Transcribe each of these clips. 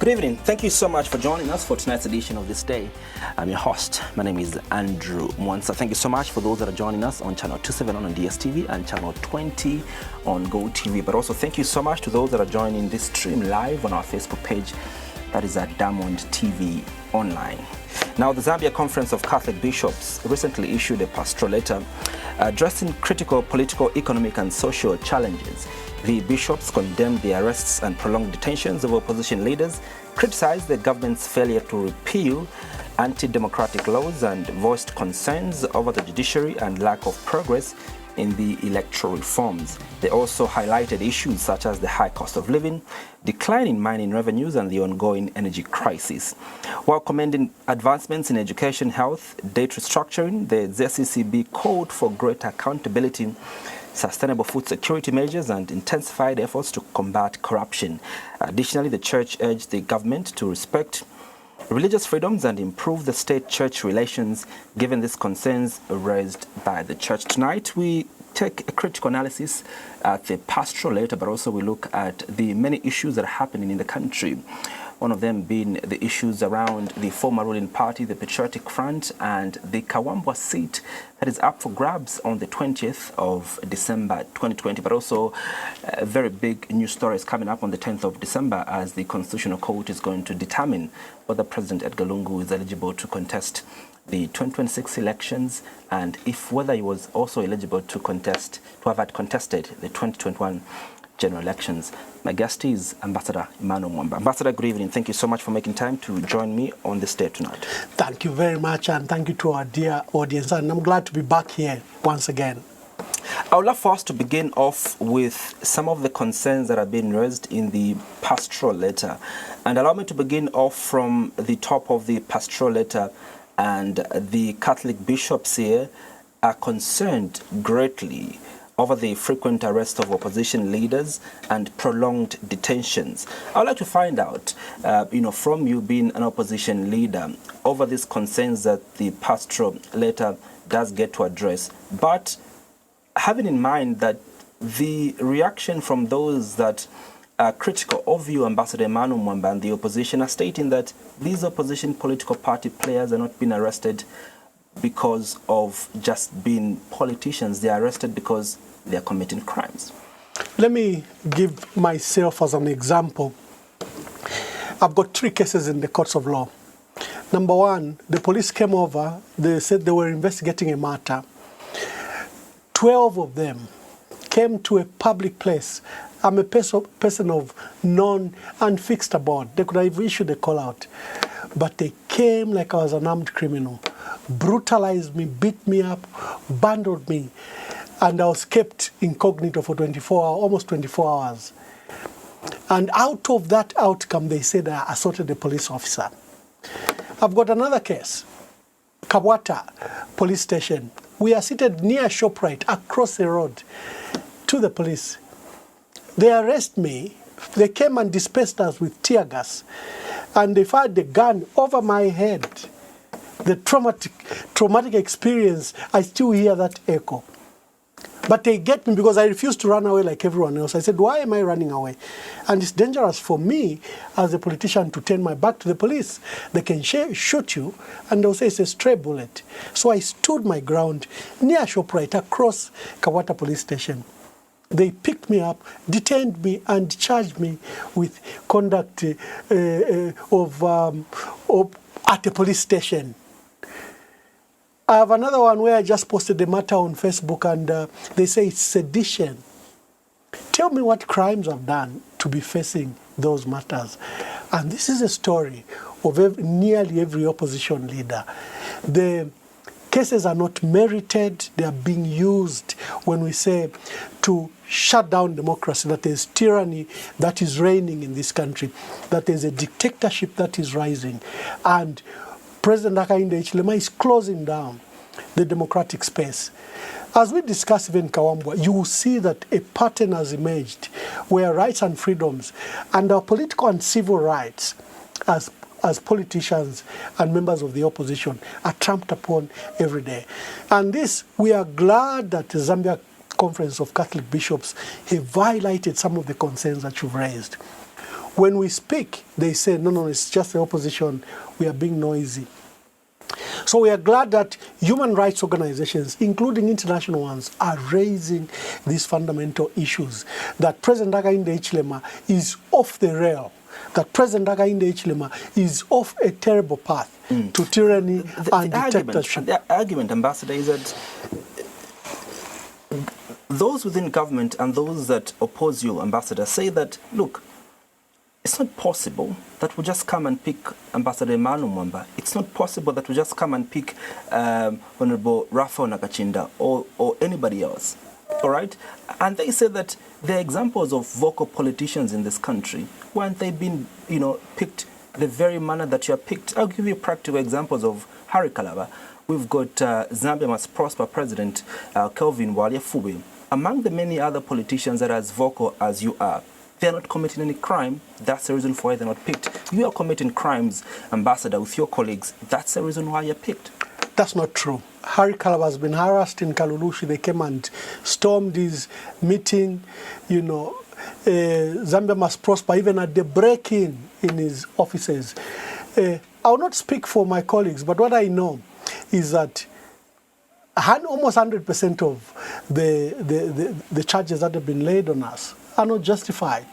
Good evening. Thank you so much for joining us for tonight's edition of This Day. I'm your host. My name is Andrew Mwansa. Thank you so much for those that are joining us on channel 271 on DSTV and channel 20 on GOTV. But also thank you so much to those that are joining this stream live on our Facebook page. That is at Diamond TV Online. Now, the Zambia Conference of Catholic Bishops recently issued a pastoral letter addressing critical political, economic and social challenges. The bishops condemned the arrests and prolonged detentions of opposition leaders, criticized the government's failure to repeal anti-democratic laws and voiced concerns over the judiciary and lack of progress in the electoral reforms. They also highlighted issues such as the high cost of living, declining mining revenues and the ongoing energy crisis. While commending advancements in education, health, debt restructuring, the ZCCB called for greater accountability, sustainable food security measures and intensified efforts to combat corruption. Additionally, the church urged the government to respect religious freedoms and improve the state-church relations given these concerns raised by the church. Tonight, we take a critical analysis at the pastoral letter, but also we look at the many issues that are happening in the country. One of them being the issues around the former ruling party, the Patriotic Front, and the Mwamba seat that is up for grabs on the 20th of December 2020. But also a very big news story is coming up on the 10th of December as the Constitutional Court is going to determine whether President Edgar Lungu is eligible to contest the 2026 elections and whether he was also eligible to have had contested the 2021 general elections. My guest is Ambassador Andrew Mwamba. Ambassador, good evening. Thank you so much for making time to join me on this day tonight. Thank you very much, and thank you to our dear audience. And I'm glad to be back here once again. I would love for us to begin off with some of the concerns that have been raised in the pastoral letter. And allow me to begin off from the top of the pastoral letter. And the Catholic bishops here are concerned greatly over the frequent arrest of opposition leaders and prolonged detentions. I would like to find out, from you being an opposition leader, over these concerns that the pastoral letter does get to address, but having in mind that the reaction from those that are critical of you, Ambassador Andrew Mwamba, and the opposition are stating that these opposition political party players are not being arrested because of just being politicians. They are arrested because they are committing crimes. Let me give myself as an example. I've got 3 cases in the courts of law. Number 1, the police came over. They said they were investigating a matter. 12 of them came to a public place. I'm a person of non-unfixed abode. They could have issued a call out. But they came like I was an armed criminal, brutalized me, beat me up, bundled me, and I was kept incognito for almost 24 hours. And out of that outcome, they said I assaulted a police officer. I've got another case, Kabwata police station. We are seated near ShopRite, across the road to the police. They arrest me. They came and dispersed us with tear gas. And they fired the gun over my head. The traumatic experience, I still hear that echo. But they get me because I refuse to run away like everyone else. I said, why am I running away? And it's dangerous for me as a politician to turn my back to the police. They can shoot you and they'll say it's a stray bullet. So I stood my ground near ShopRite across Kabwata police station. They picked me up, detained me, and charged me with conduct at a police station. I have another one where I just posted the matter on Facebook, and they say it's sedition. Tell me what crimes I've done to be facing those matters. And this is a story of nearly every opposition leader. The cases are not merited. They are being used when we say to shut down democracy, that there's tyranny that is reigning in this country, that there's a dictatorship that is rising. And President Hakainde Hichilema is closing down the democratic space. As we discuss even Kawambwa, you will see that a pattern has emerged where rights and freedoms and our political and civil rights as politicians and members of the opposition are trampled upon every day. And this, we are glad that the Zambia Conference of Catholic Bishops have highlighted some of the concerns that you've raised. When we speak, they say, no, it's just the opposition. We are being noisy. So we are glad that human rights organizations, including international ones, are raising these fundamental issues. That President Hakainde Hichilema is off the rail. That President Hakainde Hichilema is off a terrible path to tyranny and dictatorship. The argument, Ambassador, is that those within government and those that oppose you, Ambassador, say that, look, it's not possible that we just come and pick Ambassador Emmanuel Mwamba. It's not possible that we just come and pick Honorable Raphael Nakachinda or anybody else. All right? And they say that there are examples of vocal politicians in this country. Weren't they been, picked the very manner that you are picked? I'll give you practical examples of Harry Kalaba. We've got Zambia Must Prosper President Kelvin Waliafube. Among the many other politicians that are as vocal as you are, they are not committing any crime. That's the reason for why they're not picked. You are committing crimes, Ambassador, with your colleagues. That's the reason why you're picked. That's not true. Harry Kalaba has been harassed in Kalulushi. They came and stormed his meeting. Zambia Must Prosper, even at the break-in in his offices. I will not speak for my colleagues, but what I know is that almost 100% of the charges that have been laid on us are not justified.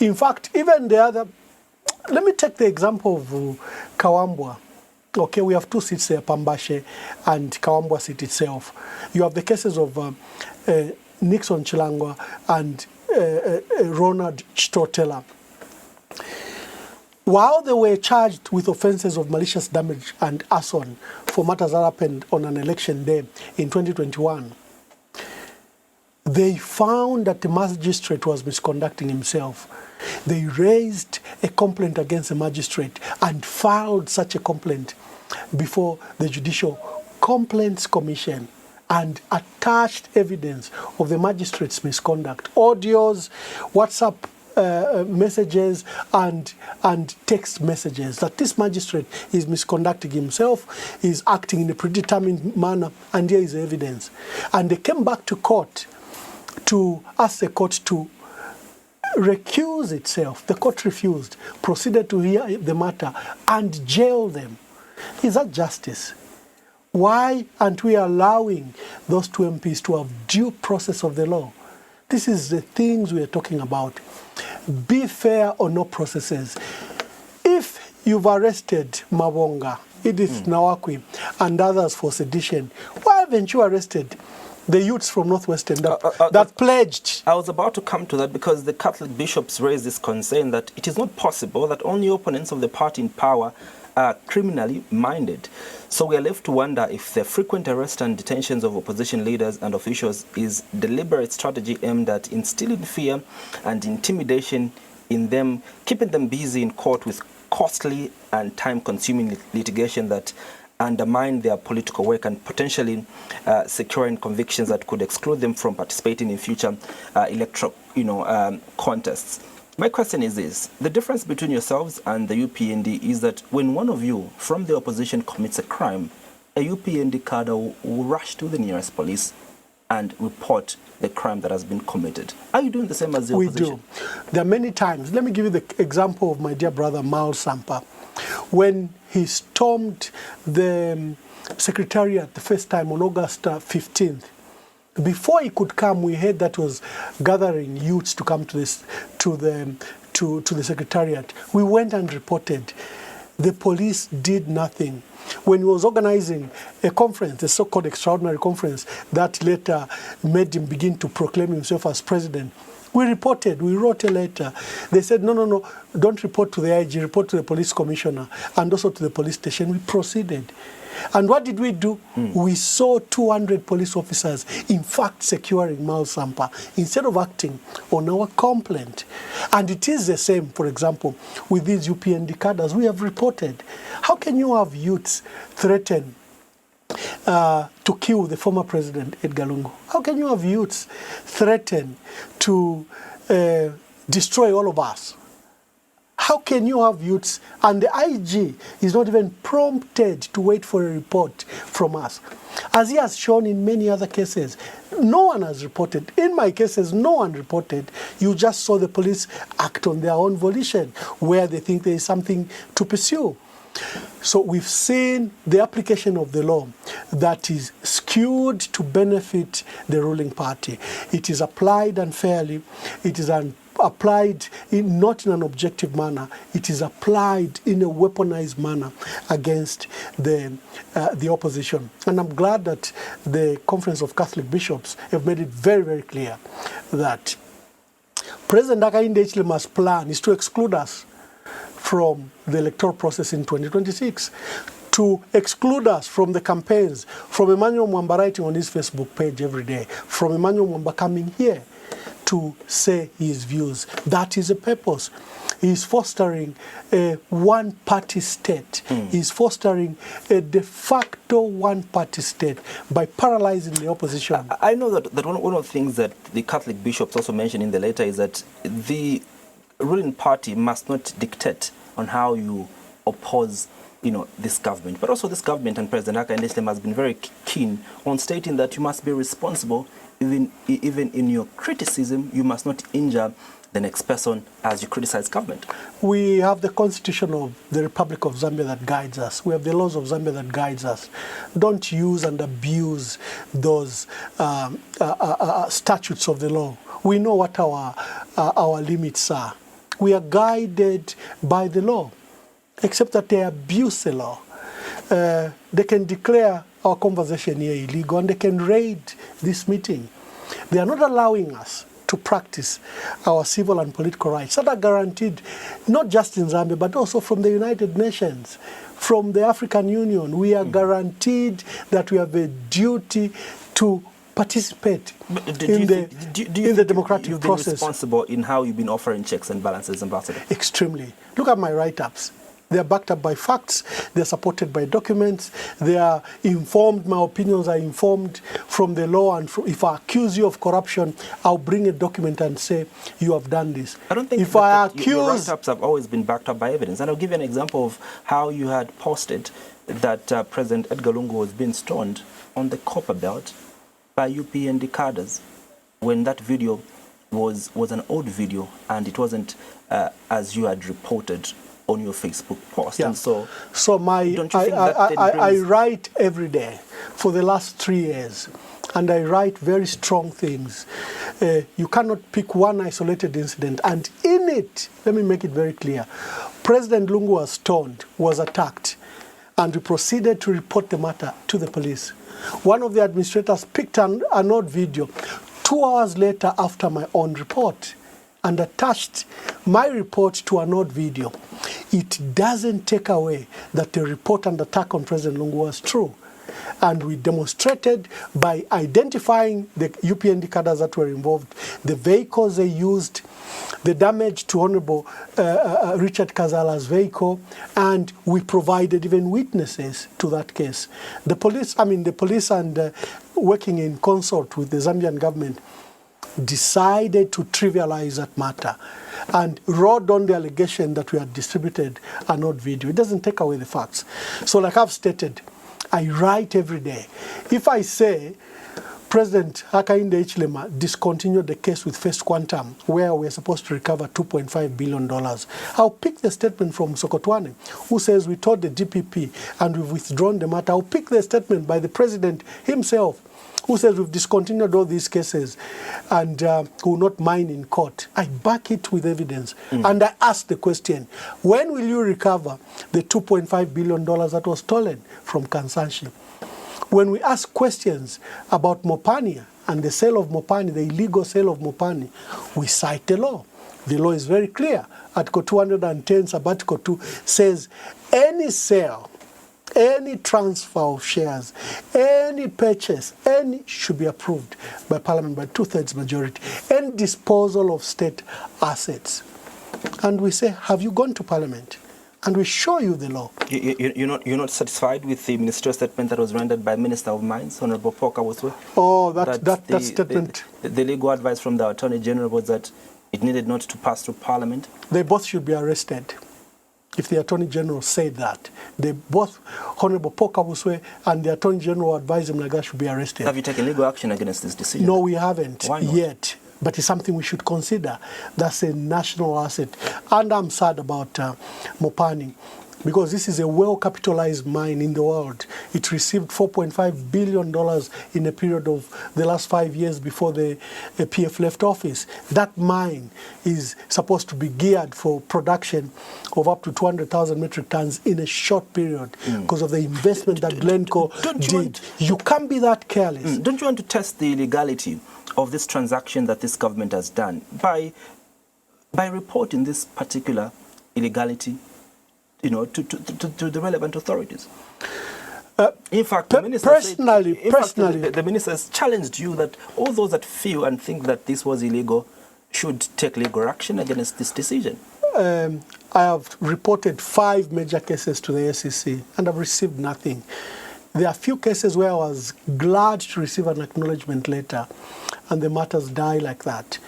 In fact, even the other, let me take the example of Kawambwa. Okay, we have two seats there, Pambashe and Kawambwa seat itself. You have the cases of Nixon Chilangwa and Ronald Chitotela. While they were charged with offenses of malicious damage and arson for matters that happened on an election day in 2021, they found that the magistrate was misconducting himself. They raised a complaint against the magistrate and filed such a complaint before the Judicial Complaints Commission and attached evidence of the magistrate's misconduct, audios, WhatsApp messages and text messages, that this magistrate is misconducting himself, is acting in a predetermined manner, and here is evidence. And they came back to court to ask the court to recuse itself. The court refused, proceeded to hear the matter and jail them. Is that justice? Why aren't we allowing those two MPs to have due process of the law? This is the things we are talking about. Be fair or no processes. If you've arrested Mabonga, Edith Nawakwi, and others for sedition, why haven't you arrested the youths from Northwestern that pledged? I was about to come to that because the Catholic bishops raised this concern that it is not possible that only opponents of the party in power are criminally minded. So we are left to wonder if the frequent arrest and detentions of opposition leaders and officials is deliberate strategy aimed at instilling fear and intimidation in them, keeping them busy in court with costly and time-consuming litigation that undermine their political work and potentially securing convictions that could exclude them from participating in future electoral contests. My question is this: the difference between yourselves and the UPND is that when one of you from the opposition commits a crime, a UPND cadre will rush to the nearest police and report the crime that has been committed. Are you doing the same as the opposition? We do. There are many times. Let me give you the example of my dear brother Mal Sampa. When he stormed the secretariat the first time on August 15th, before he could come, we heard that was gathering youths to come to the secretariat. We went and reported. The police did nothing. When he was organizing a conference, a so-called extraordinary conference, that later made him begin to proclaim himself as president, we reported, we wrote a letter. They said, no, don't report to the IG, report to the police commissioner and also to the police station. We proceeded. And what did we do? We saw 200 police officers, in fact, securing Mal Sampa instead of acting on our complaint. And it is the same, for example, with these UPND cadres. We have reported. How can you have youths threaten to kill the former president, Edgar Lungu? How can you have youths threaten to destroy all of us? How can you have youths, and the IG is not even prompted to wait for a report from us? as he has shown in many other cases. No one has reported. In my cases, no one reported. You just saw the police act on their own volition where they think there is something to pursue. So we've seen the application of the law that is skewed to benefit the ruling party. It is applied unfairly. It is applied not in an objective manner. It is applied in a weaponized manner against the opposition. And I'm glad that the Conference of Catholic Bishops have made it very, very clear that President Hakainde Hichilema's plan is to exclude us from the electoral process in 2026, to exclude us from the campaigns, from Emmanuel Mwamba writing on his Facebook page every day, from Emmanuel Mwamba coming here to say his views. That is a purpose. He's fostering a one-party state. He's fostering a de facto one-party state by paralyzing the opposition. I know that one of the things that the Catholic bishops also mentioned in the letter is that the ruling party must not dictate on how you oppose, this government. But also this government and President Hakainde Hichilema has been very keen on stating that you must be responsible. Even in your criticism, you must not injure the next person as you criticize government. We have the Constitution of the Republic of Zambia that guides us. We have the laws of Zambia that guides us. Don't use and abuse those statutes of the law. We know what our limits are. We are guided by the law, except that they abuse the law. They can declare our conversation here illegal and they can raid this meeting. They are not allowing us to practice our civil and political rights that are guaranteed not just in Zambia but also from the United Nations, from the African Union. We are guaranteed that we have a duty to participate in the democratic you've process. Been responsible in how you've been offering checks and balances, Ambassador? Extremely. Look at my write-ups. They are backed up by facts. They are supported by documents. They are informed. My opinions are informed from the law. And if I accuse you of corruption, I'll bring a document and say, you have done this. I don't think if I accuse... your write-ups have always been backed up by evidence. And I'll give you an example of how you had posted that President Edgar Lungu was being stoned on the Copper Belt by UPND cadres when that video was an old video and it wasn't as you had reported on your Facebook post. Yeah. And so I write every day for the last 3 years, and I write very strong things. You cannot pick one isolated incident, and in it, let me make it very clear, President Lungu was stoned, was attacked, and we proceeded to report the matter to the police. One of the administrators picked an old video 2 hours later after my own report and attached my report to an old video. It doesn't take away that the report and attack on President Lungu was true. And we demonstrated by identifying the UPND cadres that were involved, the vehicles they used, the damage to Honorable Richard Kazala's vehicle, and we provided even witnesses to that case. The police and working in consort with the Zambian government decided to trivialize that matter and wrote on the allegation that we had distributed an old video. It doesn't take away the facts. So like I've stated, I write every day. If I say President Hakainde Hichilema discontinued the case with First Quantum, where we're supposed to recover $2.5 billion, I'll pick the statement from Sokotwane, who says we told the DPP and we've withdrawn the matter. I'll pick the statement by the President himself, who says we've discontinued all these cases and will not mind in court. I back it with evidence. And I ask the question, when will you recover the $2.5 billion that was stolen from Kansanshi? When we ask questions about Mopani and the sale of Mopani, the illegal sale of Mopani, we cite the law. The law is very clear. Article 210, Sub-Article 2 says any sale, any transfer of shares, any purchase, any should be approved by Parliament by 2/3 majority, and disposal of state assets. And we say, have you gone to Parliament? And we show you the law. You're not satisfied with the ministerial statement that was rendered by Minister of Mines, Honorable Poka Woswe? Oh, that statement. The legal advice from the Attorney General was that it needed not to pass through Parliament. They both should be arrested. if the Attorney General said that. They both, Honorable Paul Kabuswe and the Attorney General advised him like that should be arrested. Have you taken legal action against this decision? No, we haven't Why not? yet. But it's something we should consider. That's a national asset. And I'm sad about Mopani, because this is a well-capitalized mine in the world. It received $4.5 billion in a period of the last 5 years before the PF left office. That mine is supposed to be geared for production of up to 200,000 metric tons in a short period because of the investment that Glencore did. You can't be that careless. Don't you want to test the legality of this transaction that this government has done by reporting this particular illegality, to the relevant authorities? In fact, the minister the minister has challenged you that all those that feel and think that this was illegal should take legal action against this decision. I have reported 5 major cases to the SEC and I've received nothing. There are few cases where I was glad to receive an acknowledgement letter and the matters die like that.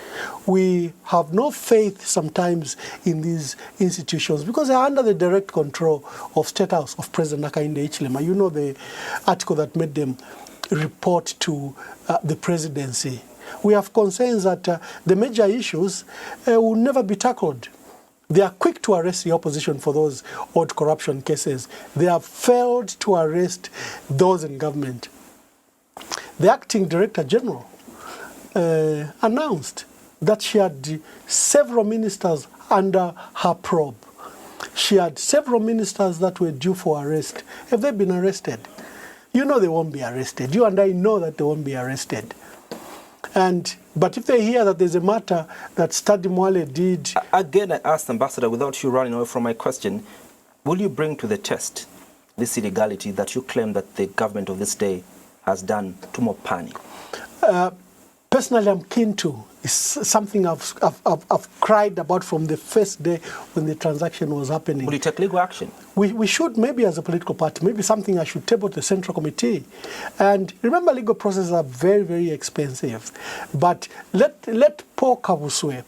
We have no faith sometimes in these institutions because they are under the direct control of State House of President Hakainde Hichilema. You know the article that made them report to the presidency. We have concerns that the major issues will never be tackled. They are quick to arrest the opposition for those odd corruption cases. They have failed to arrest those in government. The acting Director General announced that she had several ministers under her probe. She had several ministers that were due for arrest. Have they been arrested? You know they won't be arrested. You and I know that they won't be arrested. But if they hear that there's a matter that Study Mwale did... Again, I asked Ambassador, without you running away from my question, will you bring to the test this illegality that you claim that the government of this day has done to Mopani? Personally, I'm keen to. It's something I've cried about from the first day when the transaction was happening. Will you take legal action? We should, maybe as a political party, maybe something I should table to the Central Committee. And remember, legal processes are very, very expensive. But let Paul Kabuswe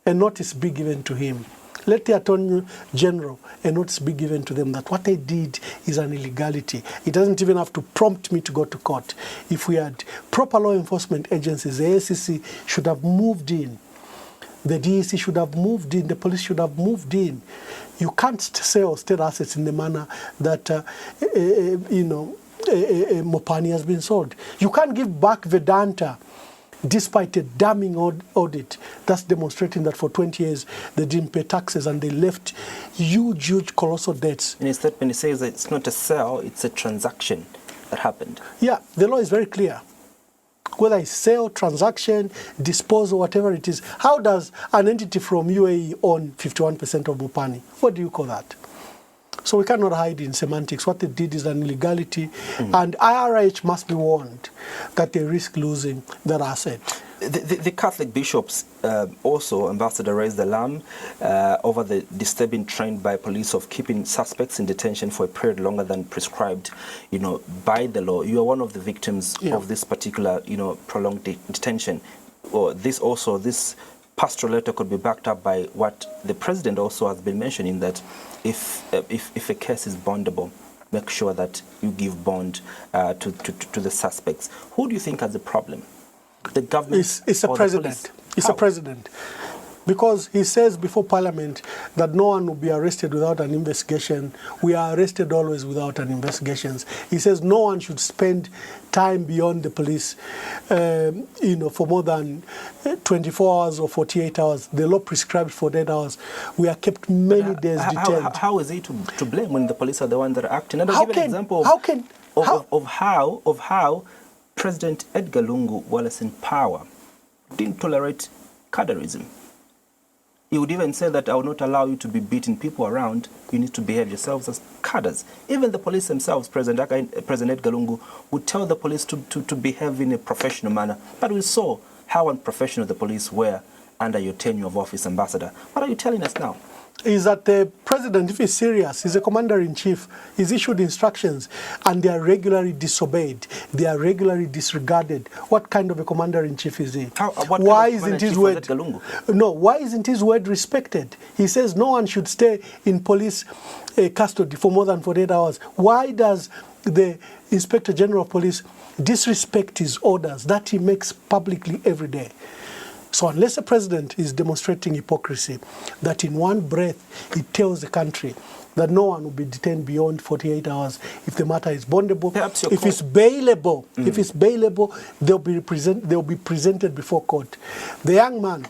a notice be given to him. Let the Attorney General a notice be given to them that what they did is an illegality. It doesn't even have to prompt me to go to court. If we had proper law enforcement agencies, the SEC should have moved in. The DEC should have moved in. The police should have moved in. You can't sell state assets in the manner that, Mopani has been sold. You can't give back Vedanta despite a damning audit that's demonstrating that for 20 years they didn't pay taxes and they left huge, colossal debts. In his statement, he says that it's not a sale, it's a transaction that happened. Yeah, the law is very clear. Whether it's sale, transaction, disposal, whatever it is, how does an entity from UAE own 51% of Mopani? What do you call that? So we cannot hide in semantics. What they did is an illegality, and IRH must be warned that they risk losing that asset. The Catholic bishops also, Ambassador, raised the alarm over the disturbing trend by police of keeping suspects in detention for a period longer than prescribed, by the law. You are one of the victims of this particular, prolonged detention. Or this pastoral letter could be backed up by what the president also has been mentioning, that if a case is bondable, make sure that you give bond to the suspects. Who do you think has the problem? The government? It's a president. It's a president. Because he says before Parliament that no one will be arrested without an investigation. We are arrested always without an investigation. He says no one should spend time beyond the police, for more than 24 hours or 48 hours. The law prescribes 48 hours. We are kept many days detained. How is he to blame when the police are the ones that are acting? And I'll give an example of how President Edgar Lungu, while in power, didn't tolerate cadreism. He would even say that I will not allow you to be beating people around. You need to behave yourselves as cadres. Even the police themselves, President Edgar Lungu, would tell the police to behave in a professional manner. But we saw how unprofessional the police were under your tenure of office, Ambassador. What are you telling us now? is that the president, if he's serious, is a commander-in-chief, is issued instructions, and they are regularly disobeyed, they are regularly disregarded. What kind of a commander-in-chief is he? Why isn't his word? No, why isn't his word respected? He says no one should stay in police custody for more than 48 hours. Why does the Inspector General of Police disrespect his orders that he makes publicly every day? So unless the president is demonstrating hypocrisy, that in one breath he tells the country that no one will be detained beyond 48 hours if the matter is bondable, if it's bailable, they'll be presented before court. The young man,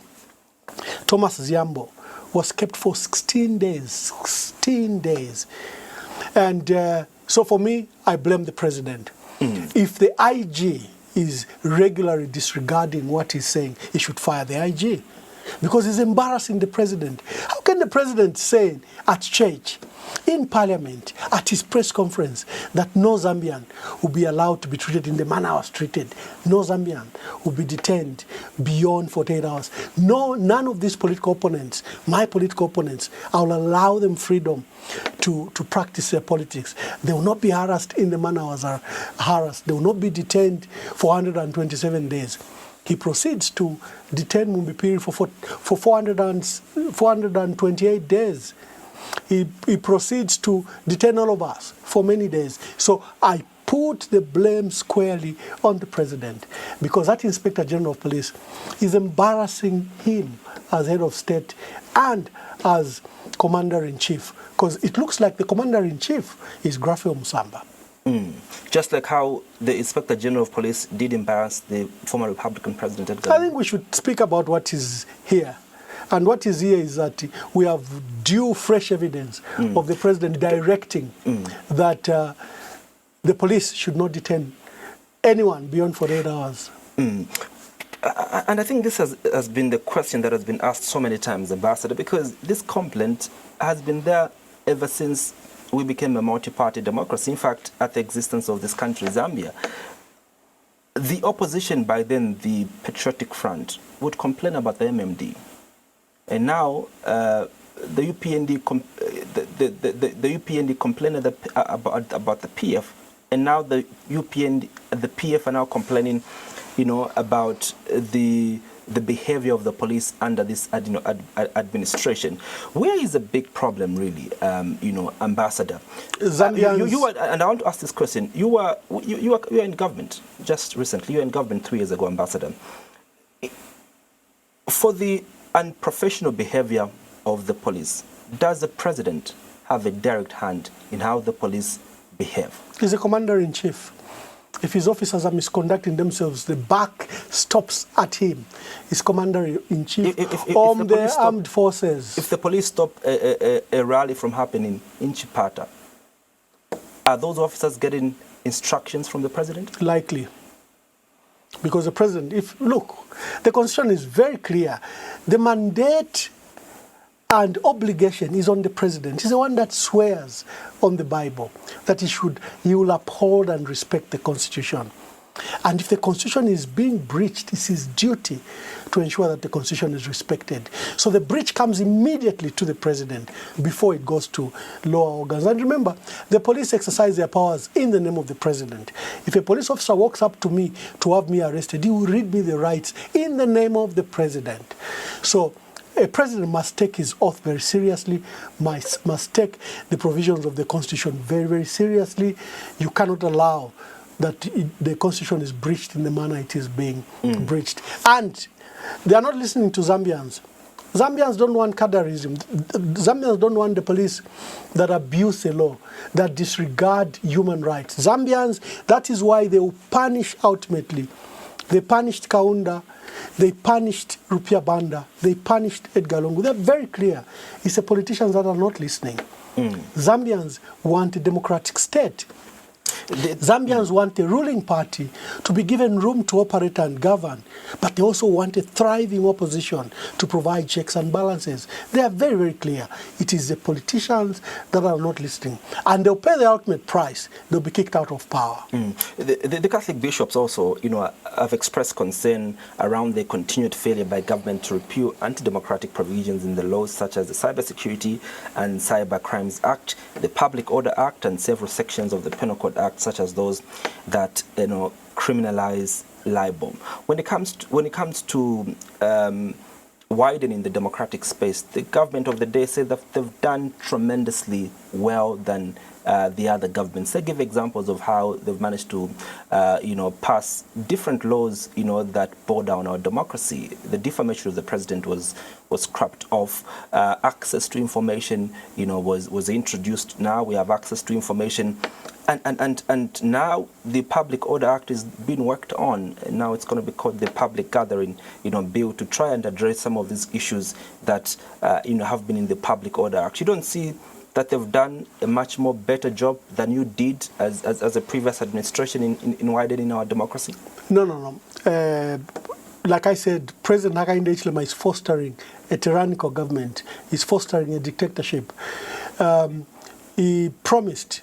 Thomas Ziambo, was kept for 16 days. 16 days. And so for me, I blame the president. If the IG is regularly disregarding what he's saying, he should fire the IG, because he's embarrassing the president. How can the president say at church, in parliament, at his press conference, that no Zambian will be allowed to be treated in the manner I was treated? No Zambian will be detained beyond 48 hours. No, none of these political opponents, my political opponents, I will allow them freedom to practice their politics. They will not be harassed in the manner I was harassed. They will not be detained for 127 days. He proceeds to detain Mumbipiri for 428 days. He proceeds to detain all of us for many days. So I put the blame squarely on the president, because that Inspector General of Police is embarrassing him as head of state and as commander-in-chief, because it looks like the commander-in-chief is Grafio Musamba. Just like how the Inspector General of Police did embarrass the former Republican President Edgar. I think we should speak about what is here. And what is here is that we have due fresh evidence of the president directing that the police should not detain anyone beyond 48 hours. And I think this has been the question that has been asked so many times, Ambassador, because this complaint has been there ever since we became a multi-party democracy. In fact, at the existence of this country, Zambia, the opposition by then, the Patriotic Front, would complain about the MMD. And now the UPND complained about the PF, and now the UPND, the PF are now complaining, about the behavior of the police under this administration. Where is the big problem, really, Ambassador? You were, and I want to ask this question. You were in government just recently. You were in government 3 years ago, Ambassador. For the unprofessional behavior of the police, does the president have a direct hand in how the police behave? He's a commander-in-chief. If his officers are misconducting themselves, the buck stops at him. He's commander-in-chief of the armed forces. If the police stop a rally from happening in Chipata, are those officers getting instructions from the president? Likely. Because the president, look, the Constitution is very clear. The mandate and obligation is on the president. He's the one that swears on the Bible that he will uphold and respect the Constitution. And if the Constitution is being breached, it's his duty to ensure that the Constitution is respected. So the breach comes immediately to the president before it goes to lower organs. And remember, the police exercise their powers in the name of the president. If a police officer walks up to me to have me arrested, he will read me the rights in the name of the president. So a president must take his oath very seriously, must take the provisions of the Constitution very, very seriously. You cannot allow that the Constitution is breached in the manner it is being breached. And they are not listening to Zambians. Zambians don't want cadreism. Zambians don't want the police that abuse the law, that disregard human rights. Zambians, that is why they will punish ultimately. They punished Kaunda, they punished Rupia Banda, they punished Edgar Lungu. They're very clear. It's the politicians that are not listening. Zambians want a democratic state. Zambians want the ruling party to be given room to operate and govern, but they also want a thriving opposition to provide checks and balances. They are very, very clear. It is the politicians that are not listening, and they'll pay the ultimate price. They'll be kicked out of power. The Catholic bishops also, have expressed concern around the continued failure by government to repeal anti-democratic provisions in the laws such as the Cybersecurity and Cyber Crimes Act, the Public Order Act, and several sections of the Penal Code Act, such as those that criminalize libel. When it comes to widening the democratic space, the government of the day said that they've done tremendously well than the other governments. They give examples of how they've managed to, pass different laws, that bore down our democracy. The defamation of the president was scrapped off. Access to information, was introduced. Now we have access to information. And now the Public Order Act is being worked on. Now it's going to be called the Public Gathering, Bill, to try and address some of these issues that, have been in the Public Order Act. You don't see that they've done a much more better job than you did as a previous administration in widening our democracy? No. Like I said, President Hakainde Hichilema is fostering a tyrannical government. He's fostering a dictatorship. He promised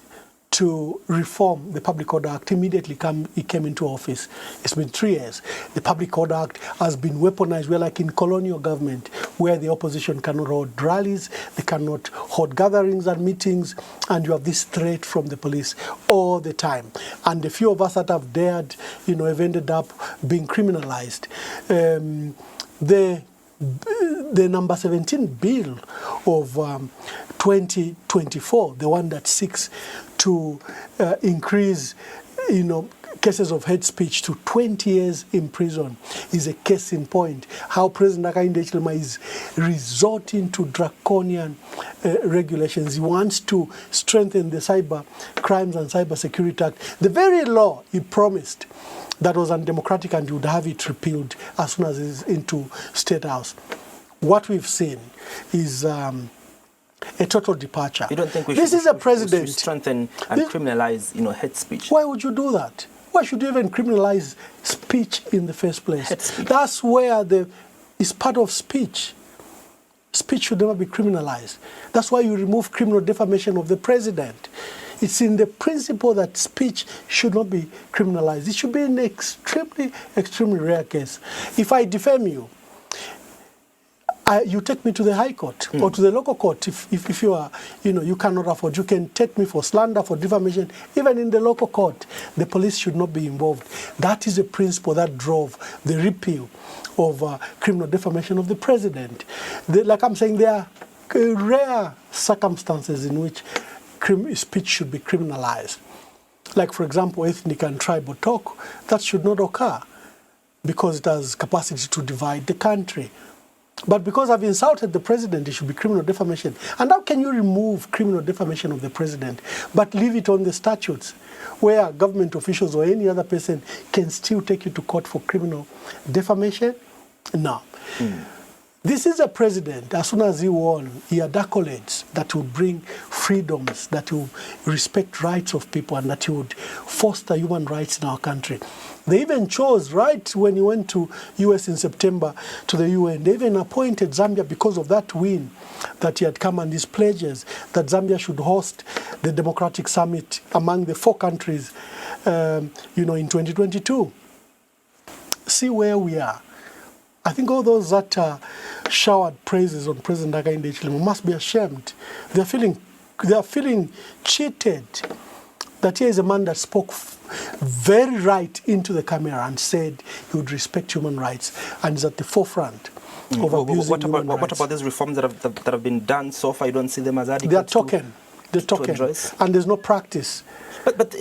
to reform the Public Order Act immediately he came into office. It's been 3 years. The Public Order Act has been weaponized. We're like in colonial government, where the opposition cannot hold rallies, they cannot hold gatherings and meetings, and you have this threat from the police all the time. And the few of us that have dared, have ended up being criminalized. The number 17 bill of 2024, the one that seeks to increase, cases of hate speech to 20 years in prison, is a case in point. How President Hakainde Hichilema is resorting to draconian regulations. He wants to strengthen the Cyber Crimes and Cyber Security Act, the very law he promised that was undemocratic and he would have it repealed as soon as it's into State House. What we've seen is a total departure. You don't think we this should, is a president. We should strengthen and criminalize, hate speech? Why would you do that? Why should you even criminalize speech in the first place? That's where it's part of speech. Speech should never be criminalized. That's why you remove criminal defamation of the president. It's in the principle that speech should not be criminalized. It should be an extremely, extremely rare case. If I defame you, you take me to the High Court or to the local court. If you are, you cannot afford, you can take me for slander, for defamation. Even in the local court, the police should not be involved. That is a principle that drove the repeal of criminal defamation of the president. Like I'm saying, there are rare circumstances in which speech should be criminalized. Like, for example, ethnic and tribal talk. That should not occur because it has capacity to divide the country. But because I've insulted the president, it should be criminal defamation. And how can you remove criminal defamation of the president, but leave it on the statutes, where government officials or any other person can still take you to court for criminal defamation? No. This is a president, as soon as he won, he had accolades that would bring freedoms, that would respect rights of people, and that he would foster human rights in our country. They even chose, right when he went to US in September, to the UN, they even appointed Zambia because of that win that he had come, and his pledges that Zambia should host the Democratic Summit among the 4 countries, in 2022. See where we are. I think all those that showered praises on President Hakainde Hichilema must be ashamed. They are feeling cheated. That here is a man that spoke very right into the camera and said he would respect human rights, and is at the forefront of abusing human rights. What about these reforms that have been done so far? You don't see them as adequate? They are token. They're token, and there's no practice. But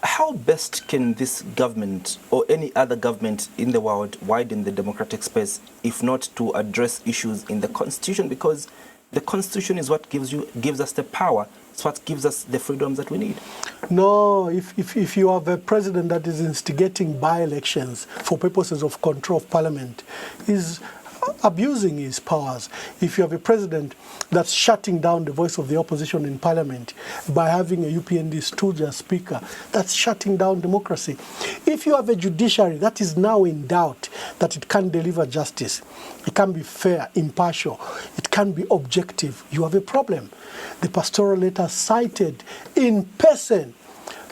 how best can this government or any other government in the world widen the democratic space if not to address issues in the Constitution? Because the Constitution is what gives us the power. It's what gives us the freedoms that we need. No, if you have a president that is instigating by-elections for purposes of control of parliament, is abusing his powers. If you have a president that's shutting down the voice of the opposition in parliament by having a UPND stooge as speaker, that's shutting down democracy. If you have a judiciary that is now in doubt that it can deliver justice, it can be fair, impartial, it can be objective, you have a problem. The pastoral letter cited in person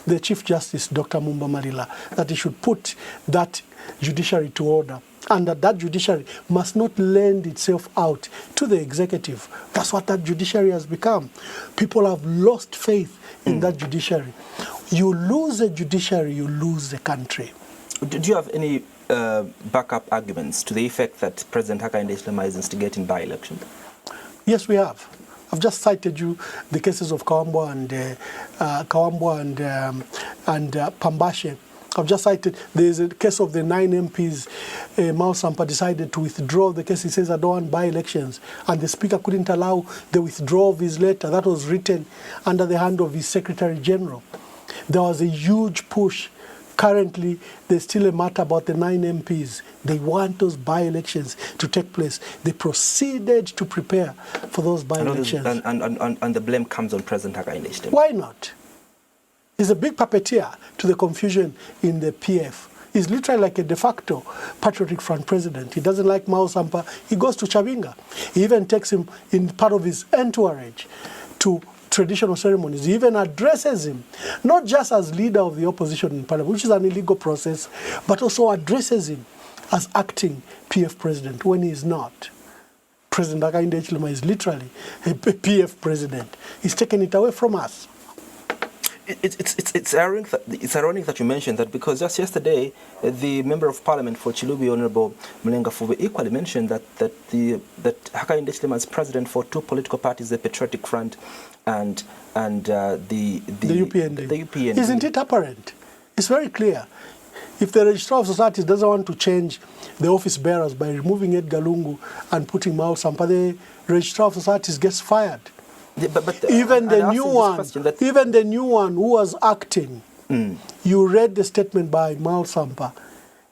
the Chief Justice, Dr. Mwamba, that he should put that judiciary to order, and that judiciary must not lend itself out to the executive. That's what that judiciary has become. People have lost faith in that judiciary. You lose a judiciary, you lose the country. Do you have any backup arguments to the effect that President Hakainde Hichilema is instigating by-election? Yes, we have. I've just cited you the cases of Kawambwa and Pambashe. I've just cited, there's a case of the 9 MPs. Mwamba decided to withdraw the case. He says, I don't want by-elections. And the Speaker couldn't allow the withdrawal of his letter. That was written under the hand of his Secretary General. There was a huge push. Currently, there's still a matter about the 9 MPs. They want those by-elections to take place. They proceeded to prepare for those by-elections. And the blame comes on President Hakainde Hichilema. Why not? He's a big puppeteer to the confusion in the PF. He's literally like a de facto Patriotic Front president. He doesn't like Mwamba. He goes to Chabinga. He even takes him in part of his entourage to traditional ceremonies. He even addresses him, not just as leader of the opposition in parliament, which is an illegal process, but also addresses him as acting PF president when he is not. President Hakainde Hichilema is literally a PF president. He's taken it away from us. It's ironic that you mentioned that, because just yesterday the Member of Parliament for Chilubi, Honorable Mlenga Fube, equally mentioned that Hakainde Hichilema is president for 2 political parties, the Patriotic Front and the UPND. Isn't it apparent? It's very clear. If the Registrar of Societies doesn't want to change the office bearers by removing Edgar Lungu and putting Mwamba, the Registrar of Societies gets fired. Yeah, but even the new one who was acting, you read the statement by Mwamba.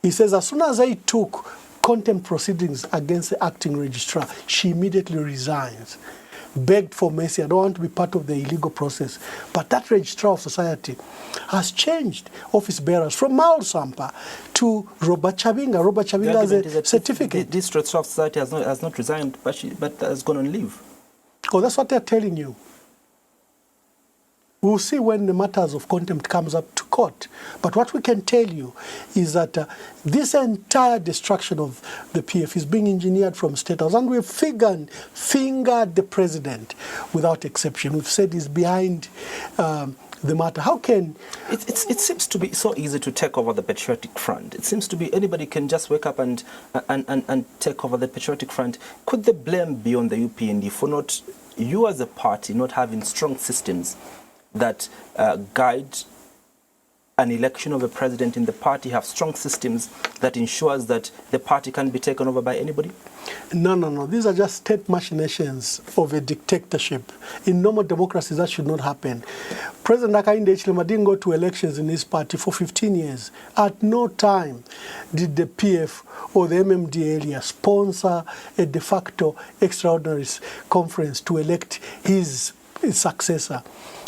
He says, as soon as I took contempt proceedings against the acting registrar, she immediately resigns. Begged for mercy. I don't want to be part of the illegal process. But that Registrar of Society has changed office bearers from Mwamba to Robert Chabinga. Robert Chabinga has a certificate. This Registrar of Society has not resigned, but has gone on leave. Oh, that's what they're telling you. We'll see when the matters of contempt comes up to court. But what we can tell you is that this entire destruction of the PF is being engineered from State House. And we've fingered the president without exception. We've said he's behind the matter. How can... It seems to be so easy to take over the Patriotic Front. It seems to be anybody can just wake up and take over the Patriotic Front. Could the blame be on the UPND for not, you as a party, not having strong systems that guide an election of a president in the party, have strong systems that ensures that the party can be taken over by anybody? No. These are just state machinations of a dictatorship. In normal democracies, that should not happen. President Hakainde Hichilema didn't go to elections in his party for 15 years. At no time did the PF or the MMD area sponsor a de facto extraordinary conference to elect his successor.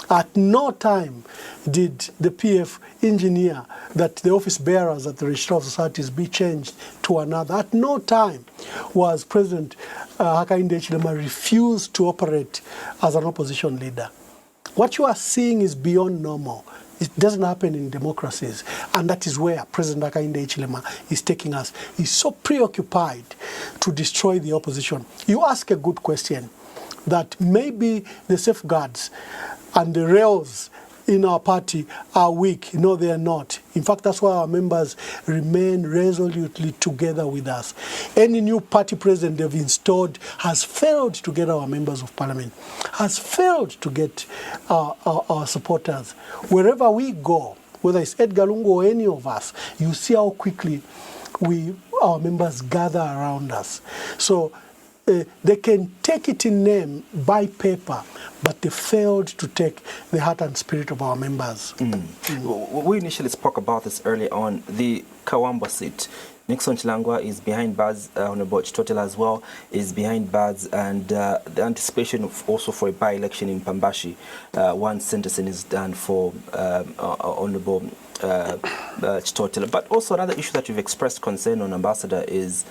At no time did the PF engineer that the office bearers at the Registrar of Societies be changed to another. At no time was President Hakainde Hichilema refused to operate as an opposition leader. What you are seeing is beyond normal. It doesn't happen in democracies. And that is where President Hakainde Hichilema is taking us. He's so preoccupied to destroy the opposition. You ask a good question, that maybe the safeguards and the rails in our party are weak. No, they are not. In fact, that's why our members remain resolutely together with us. Any new party president they've installed has failed to get our members of parliament, has failed to get our supporters. Wherever we go, whether it's Edgar Lungu or any of us, you see how quickly our members gather around us. So they can take it in name by paper, but they failed to take the heart and spirit of our members. We initially spoke about this early on. The Kawamba seat, Nixon Chilangwa is behind bars, Honorable Chitotela as well is behind bars, and the anticipation also for a by-election in Pambashi once sentencing is done for Honorable Chitotela. But also another issue that you've expressed concern on, Ambassador, is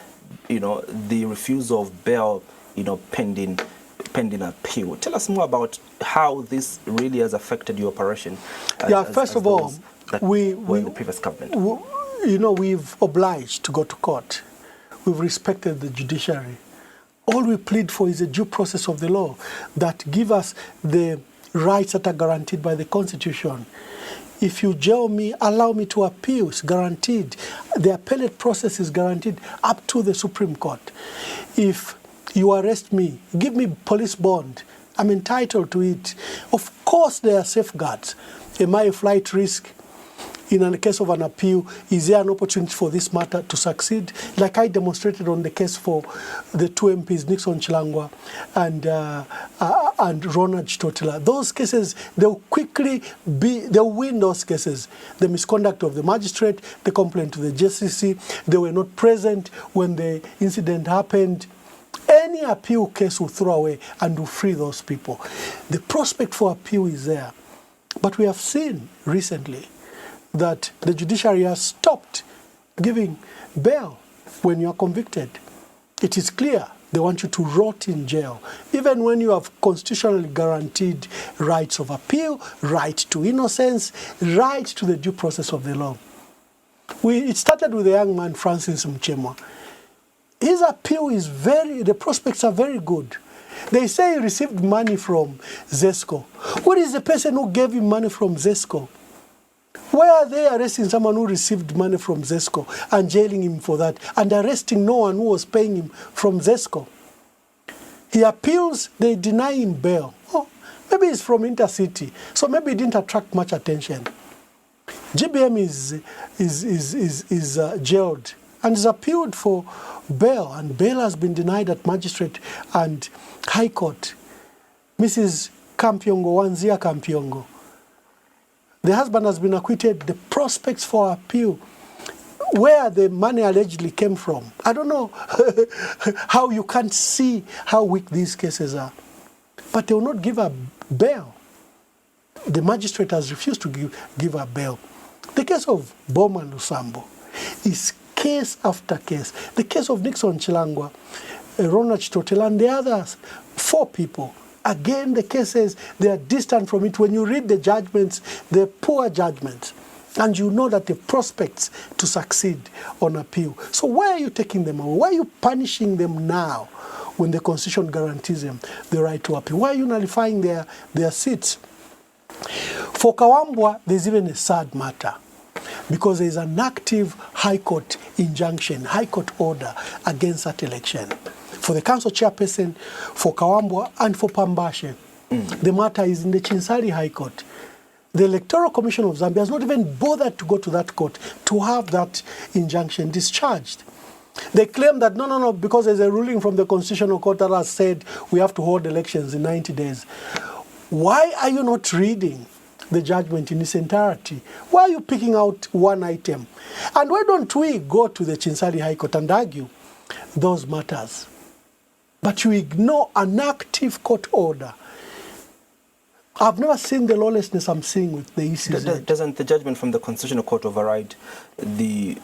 the refusal of bail, pending appeal. Tell us more about how this really has affected your operation. First of all, we in the previous government. We've obliged to go to court. We've respected the judiciary. All we plead for is a due process of the law that give us the rights that are guaranteed by the Constitution. If you jail me, allow me to appeal, it's guaranteed. The appellate process is guaranteed up to the Supreme Court. If you arrest me, give me police bond, I'm entitled to it. Of course there are safeguards. Am I a flight risk? In the case of an appeal, is there an opportunity for this matter to succeed? Like I demonstrated on the case for the two MPs, Nixon Chilangwa and Ronald Chitotela. Those cases, they'll win those cases. The misconduct of the magistrate, the complaint to the JCC, they were not present when the incident happened. Any appeal case will throw away and will free those people. The prospect for appeal is there. But we have seen recently that the judiciary has stopped giving bail when you are convicted. It is clear they want you to rot in jail, even when you have constitutionally guaranteed rights of appeal, right to innocence, right to the due process of the law. It started with a young man, Francis Mchemwa. His appeal is the prospects are very good. They say he received money from Zesco. What is the person who gave him money from Zesco? Why are they arresting someone who received money from Zesco and jailing him for that, and arresting no one who was paying him from Zesco? He appeals, they deny him bail. Oh, maybe he's from Intercity, so maybe it didn't attract much attention. GBM is jailed and is appealed for bail, and bail has been denied at magistrate and high court. Mrs. Kampiongo, Wanzia Kampiongo, the husband has been acquitted. The prospects for appeal, where the money allegedly came from, I don't know how you can't see how weak these cases are. But they will not give a bail. The magistrate has refused to give a bail. The case of Bowman Lusambo is case after case. The case of Nixon Chilangwa, Ronald Chitotela, and the others, 4 people. Again, the cases, they are distant from it. When you read the judgments, they're poor judgments. And you know that the prospects to succeed on appeal. So why are you taking them away? Why are you punishing them now when the Constitution guarantees them the right to appeal? Why are you nullifying their seats? For Kawambwa, there's even a sad matter, because there's an active High Court injunction, High Court order against that election. For the council chairperson, for Kawambwa, and for Pambashe, the matter is in the Chinsari High Court. The Electoral Commission of Zambia has not even bothered to go to that court to have that injunction discharged. They claim that no, because there's a ruling from the Constitutional Court that has said we have to hold elections in 90 days. Why are you not reading the judgment in its entirety? Why are you picking out one item? And why don't we go to the Chinsari High Court and argue those matters? But you ignore an active court order. I've never seen the lawlessness I'm seeing with the ECZ. Doesn't the judgment from the Constitutional Court override the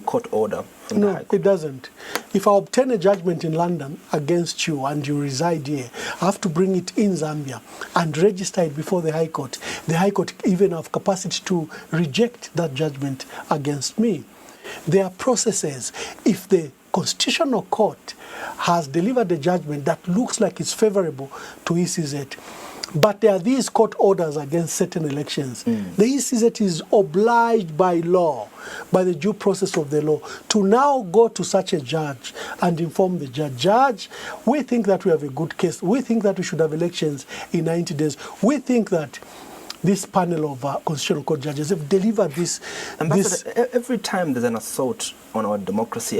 court order from the High Court? No, it doesn't. If I obtain a judgment in London against you and you reside here, I have to bring it in Zambia and register it before the High Court. The High Court even have capacity to reject that judgment against me. There are processes. If the Constitutional Court has delivered a judgment that looks like it's favorable to ECZ, but there are these court orders against certain elections, the ECZ is obliged by law, by the due process of the law, to now go to such a judge and inform the judge. Judge, we think that we have a good case. We think that we should have elections in 90 days. We think that this panel of Constitutional Court judges have delivered this. Ambassador, every time there's an assault on our democracy,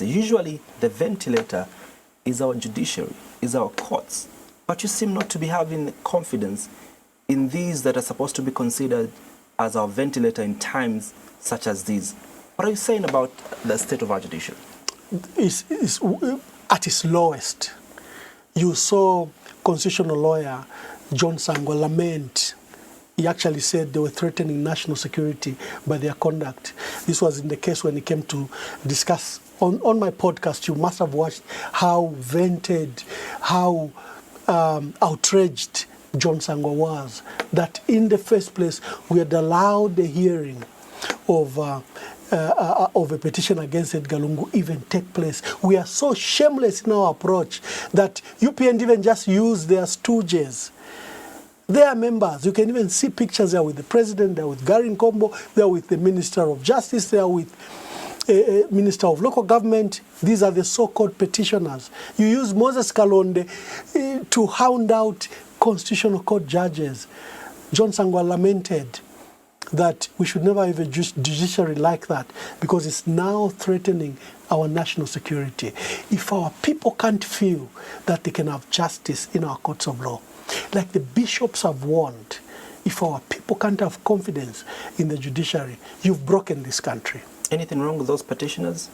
usually the ventilator is our judiciary, is our courts. But you seem not to be having confidence in these that are supposed to be considered as our ventilator in times such as these. What are you saying about the state of our judiciary? Is at its lowest. You saw constitutional lawyer John Sangwa lament. He actually said they were threatening national security by their conduct. This was in the case when he came to discuss on my podcast. You must have watched how vented, how outraged John Sangwa was that in the first place we had allowed the hearing of a petition against Edgar Lungu even take place. We are so shameless in our approach that UPN even just use their stooges. They are members. You can even see pictures there with the president, there with Gary Nkombo, there with the Minister of Justice, there with Minister of Local Government. These are the so-called petitioners. You use Moses Kalonde to hound out Constitutional Court judges. John Sangwa lamented that we should never have a judiciary like that because it's now threatening our national security. If our people can't feel that they can have justice in our courts of law, like the bishops have warned, if our people can't have confidence in the judiciary, you've broken this country. Anything wrong with those petitioners?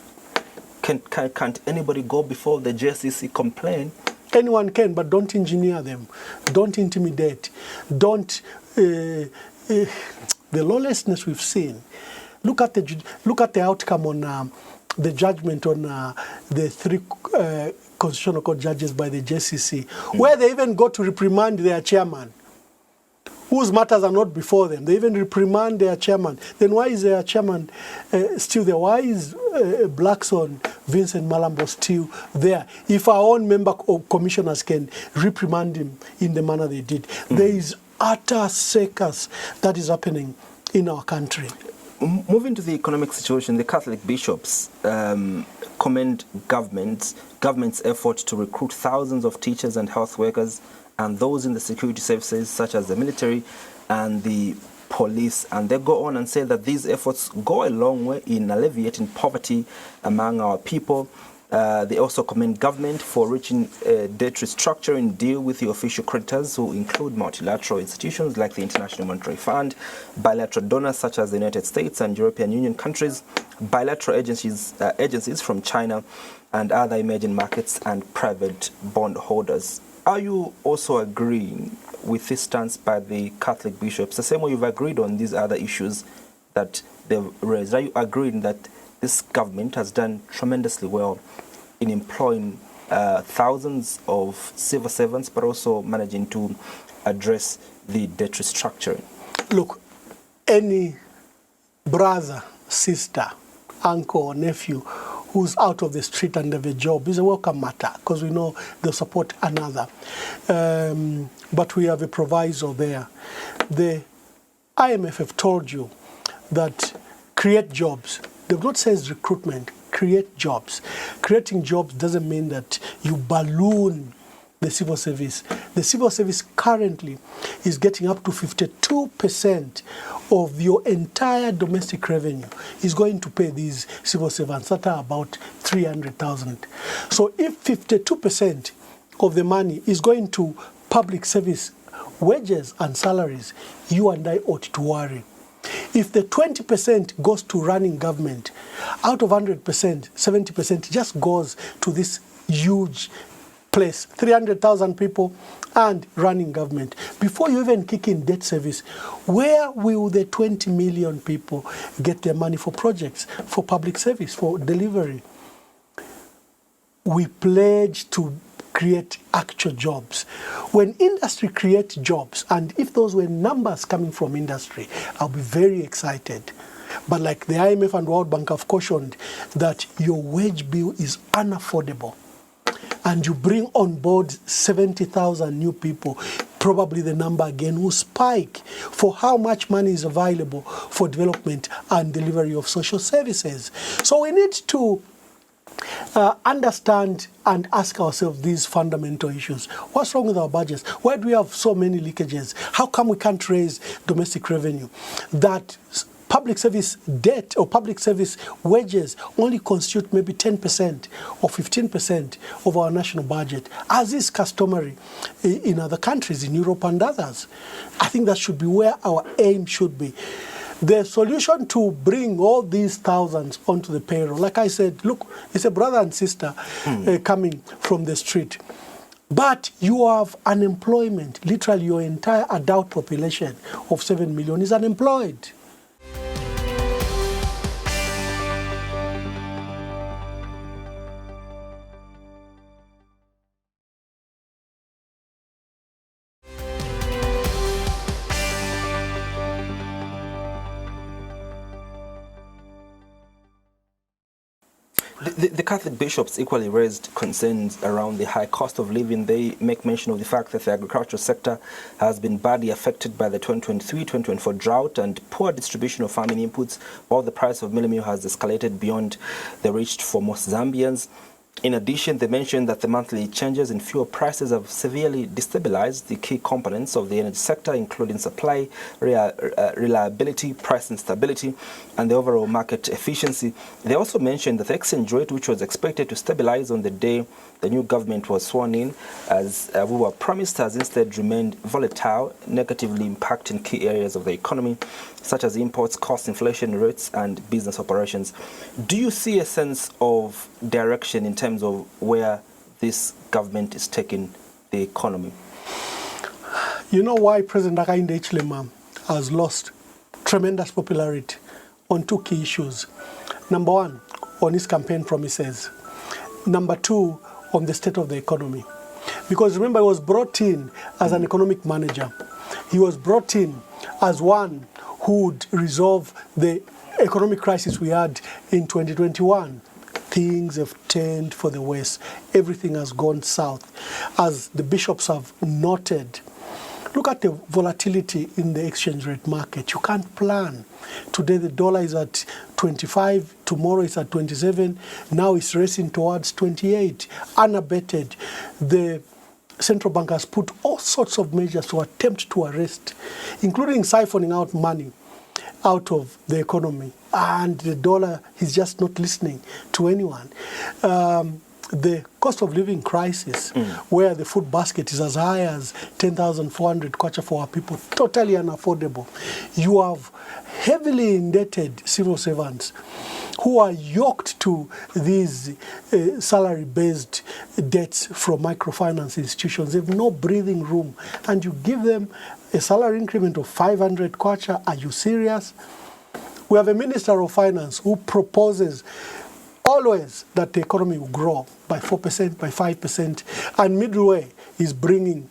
Can't anybody go before the JSCC complain? Anyone can, but don't engineer them. Don't intimidate. Don't... the lawlessness we've seen. Look at the outcome on the judgment on the 3 Constitutional Court judges by the JCC, where they even go to reprimand their chairman, whose matters are not before them. They even reprimand their chairman. Then why is their chairman still there? Why is Blackson, Vincent Malambo still there? If our own member commissioners can reprimand him in the manner they did. There is utter circus that is happening in our country. Moving to the economic situation, the Catholic bishops commend government's effort to recruit thousands of teachers and health workers and those in the security services such as the military and the police, and they go on and say that these efforts go a long way in alleviating poverty among our people. They also commend government for reaching a debt restructuring deal with the official creditors, who include multilateral institutions like the International Monetary Fund, bilateral donors such as the United States and European Union countries, bilateral agencies from China and other emerging markets, and private bond holders. Are you also agreeing with this stance by the Catholic bishops, the same way you've agreed on these other issues that they've raised? Are you agreeing that this government has done tremendously well in employing thousands of civil servants, but also managing to address the debt restructuring? Look, any brother, sister, uncle, or nephew who's out of the street and have a job is a welcome matter, because we know they'll support another. But we have a proviso there. The IMF have told you that create jobs. They've not said recruitment, create jobs. Creating jobs doesn't mean that you balloon the civil service. The civil service currently is getting up to 52% of your entire domestic revenue is going to pay these civil servants that are about 300,000. So if 52% of the money is going to public service wages and salaries, you and I ought to worry. If the 20% goes to running government, out of 100%, 70% just goes to this huge place, 300,000 people and running government. Before you even kick in debt service, where will the 20 million people get their money for projects, for public service, for delivery? We pledge to create actual jobs. When industry creates jobs, and if those were numbers coming from industry, I'll be very excited. But like the IMF and World Bank have cautioned that your wage bill is unaffordable, and you bring on board 70,000 new people, probably the number again will spike for how much money is available for development and delivery of social services. So we need to understand and ask ourselves these fundamental issues. What's wrong with our budgets? Why do we have so many leakages? How come we can't raise domestic revenue? That public service debt or public service wages only constitute maybe 10% or 15% of our national budget, as is customary in other countries, in Europe and others. I think that should be where our aim should be. The solution to bring all these thousands onto the payroll, like I said, look, it's a brother and sister coming from the street. But you have unemployment. Literally, your entire adult population of 7 million is unemployed. The Catholic bishops equally raised concerns around the high cost of living. They make mention of the fact that the agricultural sector has been badly affected by the 2023-2024 drought and poor distribution of farming inputs, while the price of meal has escalated beyond the reach for most Zambians. In addition, they mentioned that the monthly changes in fuel prices have severely destabilized the key components of the energy sector, including supply, reliability, price instability, and the overall market efficiency. They also mentioned that the exchange rate, which was expected to stabilize on the day the new government was sworn in, as we were promised, has instead remained volatile, negatively impacting key areas of the economy, such as imports, cost inflation rates, and business operations. Do you see a sense of direction in terms of where this government is taking the economy? You know why President Hakainde Hichilema has lost tremendous popularity on two key issues. Number one, on his campaign promises. Number two, on the state of the economy. Because remember, he was brought in as an economic manager. He was brought in as one who would resolve the economic crisis we had in 2021. Things have turned for the worse. Everything has gone south. As the bishops have noted, look at the volatility in the exchange rate market. You can't plan. Today the dollar is at 25, tomorrow it's at 27, now it's racing towards 28, unabated. The central bank has put all sorts of measures to attempt to arrest, including siphoning out money out of the economy. And the dollar is just not listening to anyone. The cost of living crisis, where the food basket is as high as 10,400 kwacha for our people, totally unaffordable. You have heavily indebted civil servants who are yoked to these salary-based debts from microfinance institutions. They have no breathing room. And you give them a salary increment of 500 kwacha. Are you serious? We have a Minister of Finance who proposes always that the economy will grow by 4%, by 5%, and midway is bringing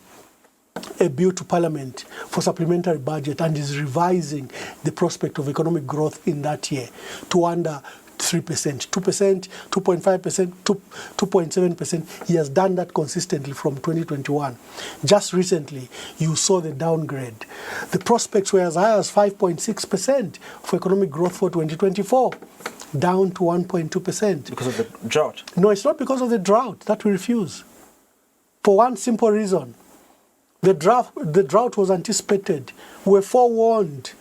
a bill to Parliament for supplementary budget and is revising the prospect of economic growth in that year to under 3%, 2%, 2.5%, 2.7%. He has done that consistently from 2021. Just recently, you saw the downgrade. The prospects were as high as 5.6% for economic growth for 2024. Down to 1.2%. Because of the drought? No, it's not because of the drought. That we refuse. For one simple reason. The drought was anticipated. We were forewarned.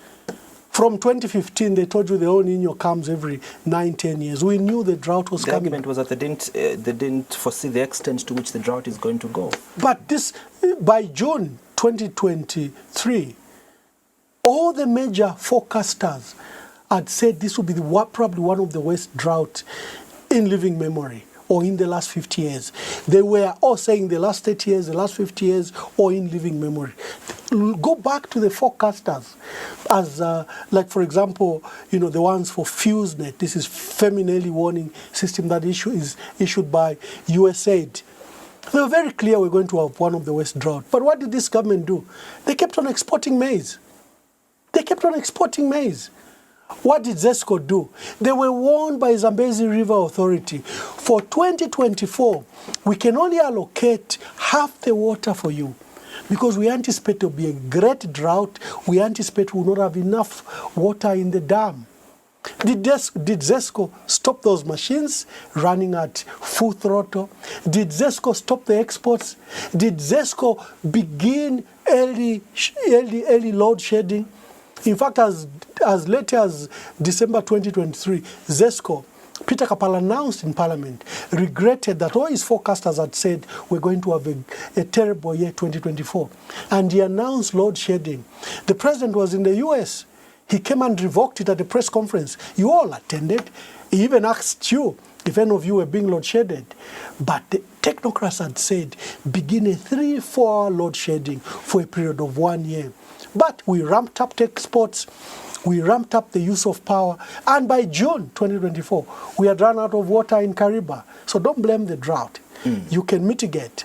From 2015, they told you the El Nino comes every 9-10 years. We knew the drought was coming. The argument was that they didn't foresee the extent to which the drought is going to go. But this, by June 2023, all the major forecasters had said this would be probably one of the worst droughts in living memory or in the last 50 years. They were all saying the last 30 years, the last 50 years, or in living memory. Go back to the forecasters as, like for example, the ones for FuseNet. This is Famine Early Warning System that is issued by USAID. They were very clear we're going to have one of the worst droughts. But what did this government do? They kept on exporting maize. They kept on exporting maize. What did ZESCO do? They were warned by Zambezi River Authority. For 2024, we can only allocate half the water for you because we anticipate there will be a great drought. We anticipate we will not have enough water in the dam. Did ZESCO stop those machines running at full throttle? Did ZESCO stop the exports? Did ZESCO begin early load shedding? In fact, as late as December 2023, ZESCO, Peter Kapala announced in Parliament, regretted that all his forecasters had said we're going to have a terrible year 2024. And he announced load shedding. The president was in the US. He came and revoked it at the press conference. You all attended. He even asked you if any of you were being load shedded. But the technocrats had said, begin a 3-4 hour load shedding for a period of 1 year. But we ramped up tech exports. We ramped up the use of power, and by June 2024, we had run out of water in Kariba. So don't blame the drought. You can mitigate.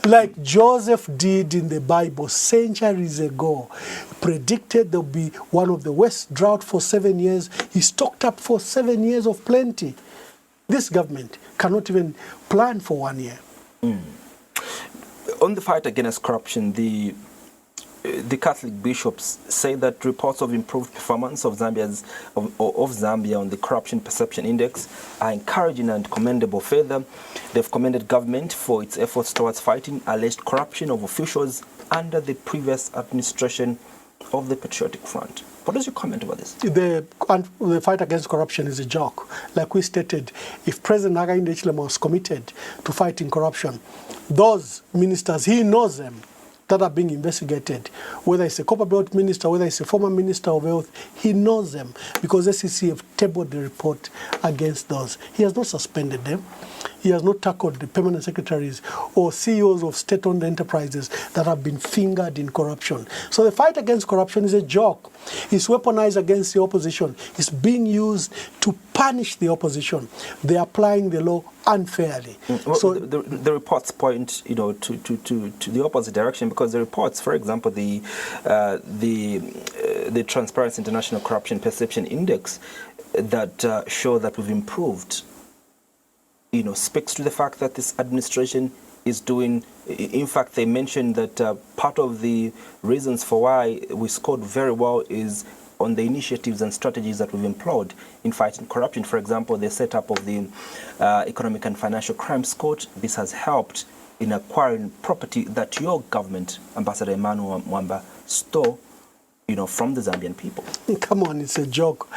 Like Joseph did in the Bible centuries ago, predicted there'll be one of the worst drought for 7 years. He stocked up for 7 years of plenty. This government cannot even plan for 1 year. On the fight against corruption, the Catholic bishops say that reports of improved performance of Zambia on the Corruption Perception Index are encouraging and commendable. Further, they've commended government for its efforts towards fighting alleged corruption of officials under the previous administration of the Patriotic Front. What is your comment about this? The fight against corruption is a joke. Like we stated, if President Hakainde Hichilema was committed to fighting corruption, those ministers, he knows them, that are being investigated, whether it's a Copper Belt minister, whether it's a former minister of health, he knows them because SEC have tabled the report against those. He has not suspended them. He has not tackled the permanent secretaries or CEOs of state-owned enterprises that have been fingered in corruption. So the fight against corruption is a joke. It's weaponized against the opposition. It's being used to punish the opposition. They're applying the law unfairly. Well, so the reports point, to the opposite direction, because the reports, for example, the Transparency International Corruption Perception Index that show that we've improved, speaks to the fact that this administration is doing. In fact, they mentioned that part of the reasons for why we scored very well is on the initiatives and strategies that we've employed in fighting corruption. For example, the setup of the Economic and Financial Crimes Court. This has helped in acquiring property that your government, Ambassador Emmanuel Mwamba, stole from the Zambian people. Come on, it's a joke.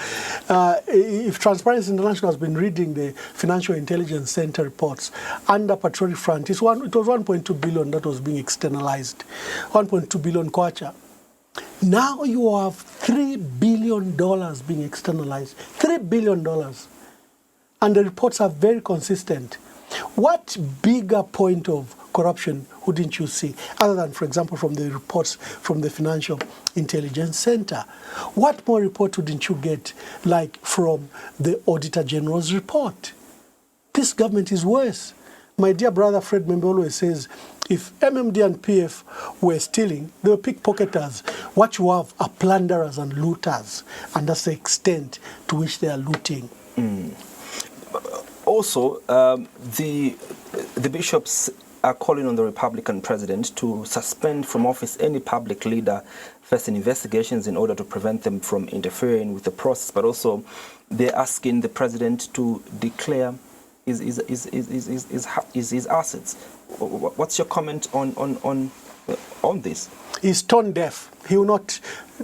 If Transparency International has been reading the Financial Intelligence Center reports under Patriotic Front, it was 1.2 billion that was being externalized, 1.2 billion kwacha. Now you have $3 billion being externalized, $3 billion. And the reports are very consistent. What bigger point of corruption wouldn't you see, other than, for example, from the reports from the Financial Intelligence Center? What more report wouldn't you get, like from the Auditor General's report? This government is worse. My dear brother Fred Membe always says, if MMD and PF were stealing, they were pickpocketers. What you have are plunderers and looters, and that's the extent to which they are looting. Also, the bishops are calling on the Republican president to suspend from office any public leader facing investigations in order to prevent them from interfering with the process. But also, they're asking the president to declare his assets. What's your comment on this? He's tone deaf. He will not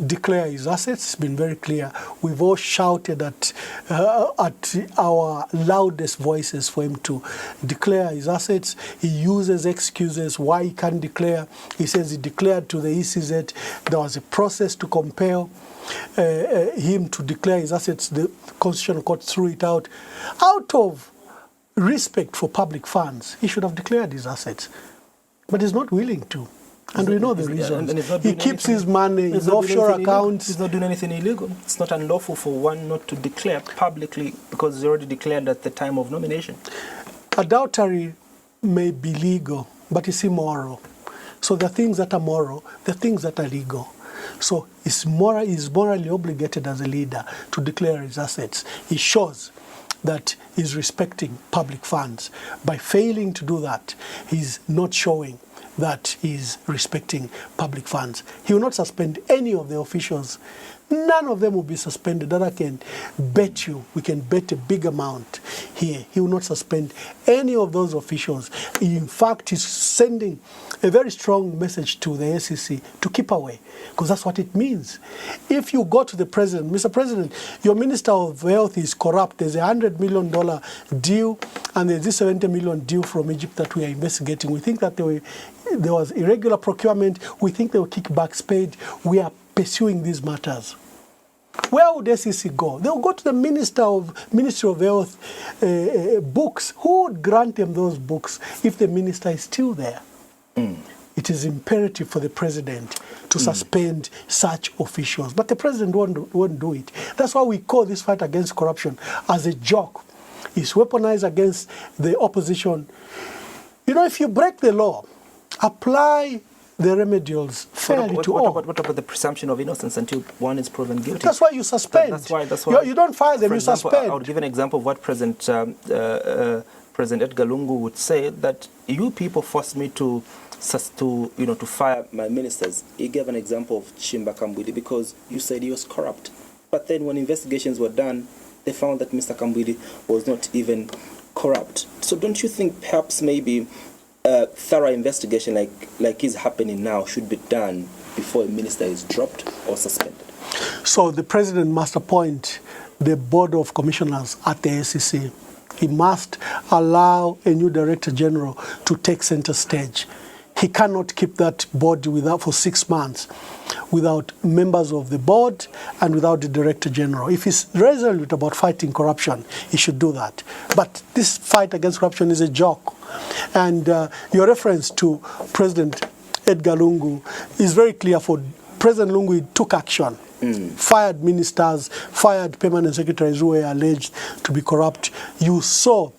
declare his assets. It's been very clear. We've all shouted at our loudest voices for him to declare his assets. He uses excuses why he can't declare. He says he declared to the ECZ. There was a process to compel him to declare his assets. The Constitutional Court threw it out. Out of respect for public funds, he should have declared his assets. But he's not willing to. And we know the reasons. He keeps his money in offshore accounts. He's not doing anything illegal. It's not unlawful for one not to declare publicly because he's already declared at the time of nomination. Adultery May be legal, but it's immoral. So the things that are moral, the things that are legal. So he's morally obligated as a leader to declare his assets. He shows that he's respecting public funds. By failing to do that, he's not showing that is respecting public funds. He will not suspend any of the officials. None of them will be suspended. That I can bet you. We can bet a big amount here. He will not suspend any of those officials. In fact, he's sending a very strong message to the SEC to keep away, because that's what it means. If you go to the president, Mr. President, your Minister of Health is corrupt. There's $100 million deal, and there's this $70 million deal from Egypt that we are investigating. We think that there was irregular procurement. We think there were kickbacks paid. We are pursuing these matters. Where would SEC go? They'll go to the Ministry of Health books. Who would grant them those books if the minister is still there? It is imperative for the president to suspend such officials. But the president won't do it. That's why we call this fight against corruption as a joke. It's weaponized against the opposition. You know, if you break the law, apply the remedials fairly to all. What about the presumption of innocence until one is proven guilty? That's why you suspend. That's why you don't fire them, you example, suspend. I would give an example of what President Edgar Lungu would say, that you people forced me to fire my ministers. He gave an example of Chimba Kambwili because you said he was corrupt. But then when investigations were done, they found that Mr. Kambwili was not even corrupt. So don't you think perhaps maybe a thorough investigation like is happening now should be done before a minister is dropped or suspended? So the president must appoint the board of commissioners at the SEC. He must allow a new director general to take center stage. He cannot keep that board for 6 months without members of the board and without the director general. If he's resolute about fighting corruption, he should do that. But this fight against corruption is a joke. And your reference to President Edgar Lungu is very clear. For President Lungu, he took action. Fired ministers, fired permanent secretaries who were alleged to be corrupt. You saw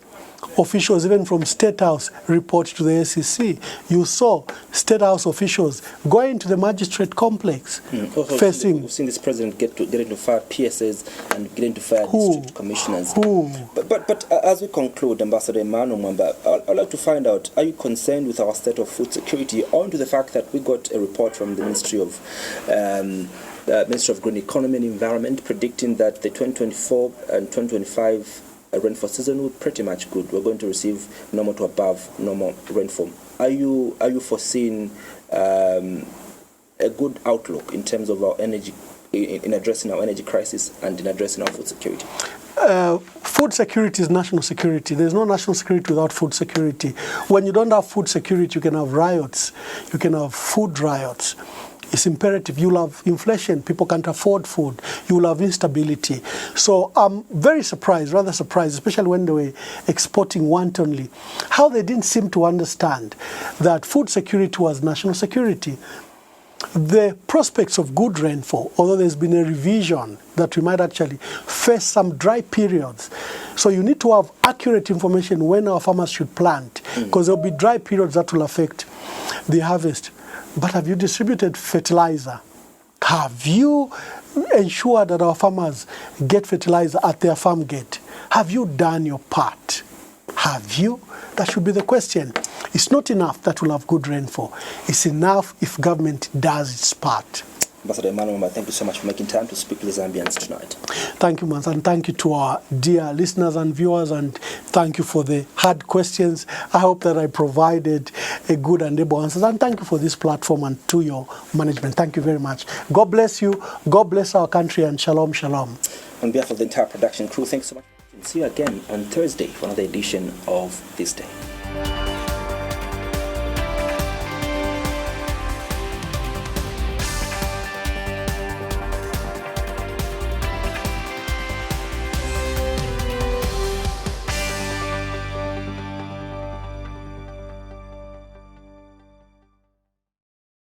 officials, even from State House, report to the SEC. You saw State House officials going to the magistrate complex, facing... We've seen this president getting to fire PSAs and getting to fire district commissioners. But as we conclude, Ambassador Emmanuel Mwamba, I'd like to find out, are you concerned with our state of food security, owing to the fact that we got a report from the Ministry of Green Economy and Environment predicting that the 2024 and 2025 rainfall season will be pretty much good. We're going to receive normal to above normal rainfall. Are you foreseeing a good outlook in terms of our energy, in addressing our energy crisis and in addressing our food security? Food security is national security. There's no national security without food security. When you don't have food security, you can have riots. You can have food riots. It's imperative. You'll have inflation. People can't afford food. You'll have instability. So I'm very surprised, rather surprised, especially when they were exporting wantonly, how they didn't seem to understand that food security was national security. The prospects of good rainfall, although there's been a revision that we might actually face some dry periods. So you need to have accurate information when our farmers should plant, because there'll be dry periods that will affect the harvest. But have you distributed fertilizer? Have you ensured that our farmers get fertilizer at their farm gate? Have you done your part? Have you? That should be the question. It's not enough that we'll have good rainfall. It's enough if government does its part. Ambassador Emmanuel Mwamba, thank you so much for making time to speak to the Zambians tonight. Thank you, Mwansa, and thank you to our dear listeners and viewers, and thank you for the hard questions. I hope that I provided a good and able answers, and thank you for this platform and to your management. Thank you very much. God bless you. God bless our country, and shalom, shalom. On behalf of the entire production crew, thanks so much. See you again on Thursday for another edition of This Day.